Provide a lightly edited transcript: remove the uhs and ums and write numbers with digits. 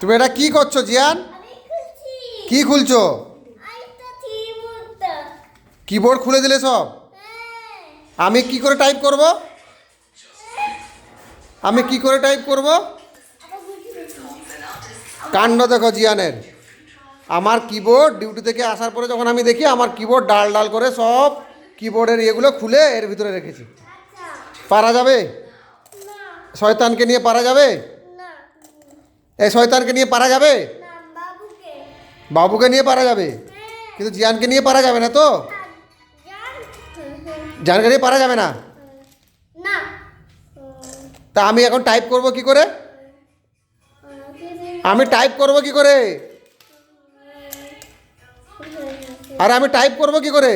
তুমি এটা কি করছো জিয়ান? কি খুলছো? কিবোর্ড খুলে দিলে সব। আমি কি করে টাইপ করব? আমি কি করে টাইপ করব? কাণ্ড দেখো জিয়ানের। আমার কিবোর্ড ডিউটি থেকে আসার পরে যখন আমি দেখি আমার কিবোর্ড ডাল ডাল করে সব কিবোর্ডের ইয়েগুলো খুলে এর ভিতরে রেখেছি। পারা যাবে? শয়তানকে নিয়ে পারা যাবে? এই শয়তানকে নিয়ে পারা যাবে? বাবুকে নিয়ে পারা যাবে, কিন্তু জিয়ানকে নিয়ে পারা যাবে না তো? জিয়ানকে নিয়ে পারা যাবে না? তা আমি এখন টাইপ করব কি করে? আমি টাইপ করব কি করে? আরে আমি টাইপ করব কি করে?